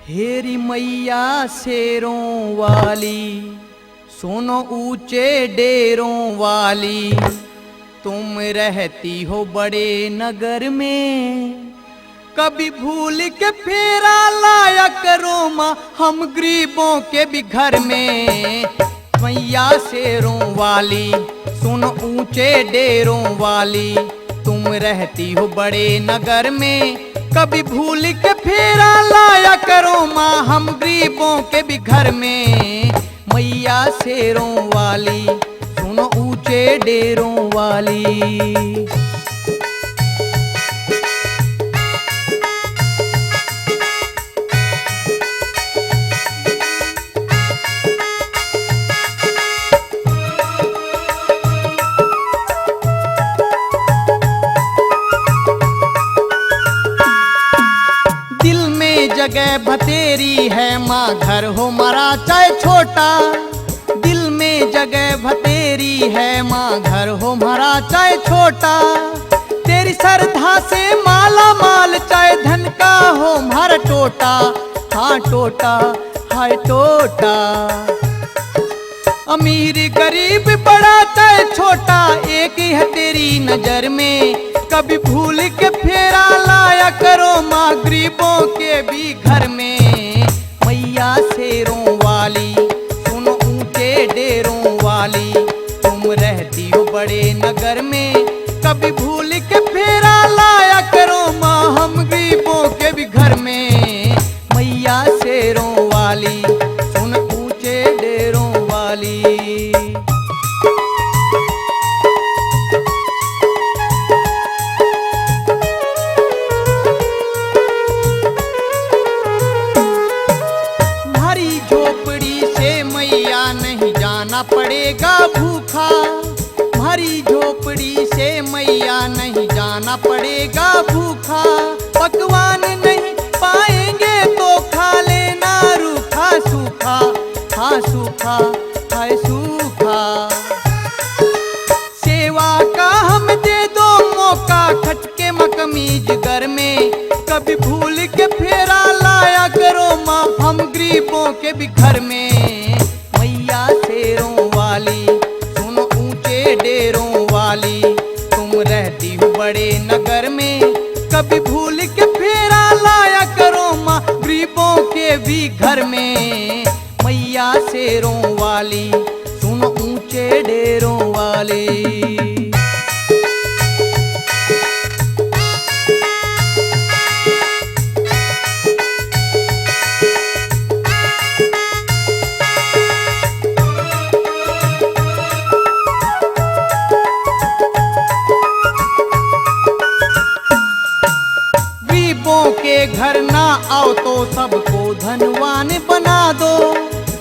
हेरी मैया शेरों वाली, सुनो ऊंचे डेरों वाली, तुम रहती हो बड़े नगर में, कभी भूल के फेरा लाया करो माँ हम गरीबों के भी घर में। मैया शेरों वाली, सुनो ऊंचे डेरों वाली, तुम रहती हो बड़े नगर में, कभी भूल के फेरा लाया करो माँ हम गरीबों के भी घर में। मैया शेरों वाली, सुनो ऊंचे डेरों वाली। जगह भतेरी है माँ, घर हो मरा चाहे छोटा। दिल में जगह भतेरी है माँ, घर हो मरा चाहे छोटा। तेरी श्रद्धा से माला माल चाहे धन का हो हर टोटा। हाँ टोटा, हाय टोटा। अमीर गरीब बड़ा चाहे छोटा, एक ही है तेरी नजर में, कभी भूल के फेरा लाया करो माँ गरीबों के भी घर में। मैया शेरों वाली, सुनो ऊंचे डेरों वाली, तुम रहती हो बड़े नगर में, कभी भूल के फेरा लाया करो माँ हम गरीबों के भी घर में। मैया शेरों वाली, सुनो ऊंचे डेरों वाली। पड़ेगा भूखा, भरी झोपड़ी से मैया नहीं जाना पड़ेगा भूखा। पकवान नहीं पाएंगे तो खा लेना रूखा सूखा। हाँ सूखा, हाय सूखा। सेवा का हम दे दो मौका, खटके मकमीज घर में, कभी भूल के फेरा लाया करो माँ हम गरीबों के भी घर में। मैया शेरों वाली, सुनो ऊंचे डेरों वाली, तुम रहती हो बड़े नगर में, कभी भूल के फेरा लाया करो माँ गरीबों के भी घर में। मैया शेरों वाली, सुनो ऊंचे डेरों वाली। के घर ना आओ तो सबको धनवान बना दो।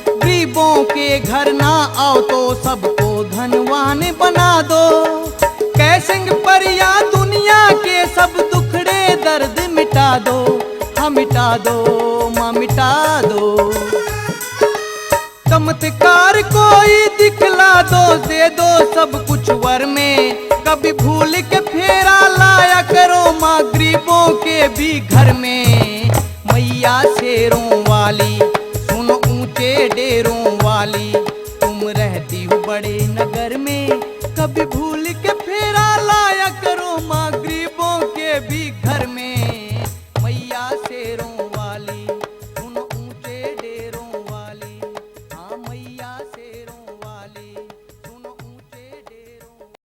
गरीबों के घर ना आओ तो सबको धनवान बना दो। कैसेंग पर या दुनिया के सब दुखड़े दर्द मिटा दो। हाँ मिटा दो माँ मिटा दो। चमत्कार कोई दिखला दो, दे दो सब कुछ वर में, कभी भूल के फेरा लाया करो माँ गरीबों के भी घर में। मैया शेरों वाली,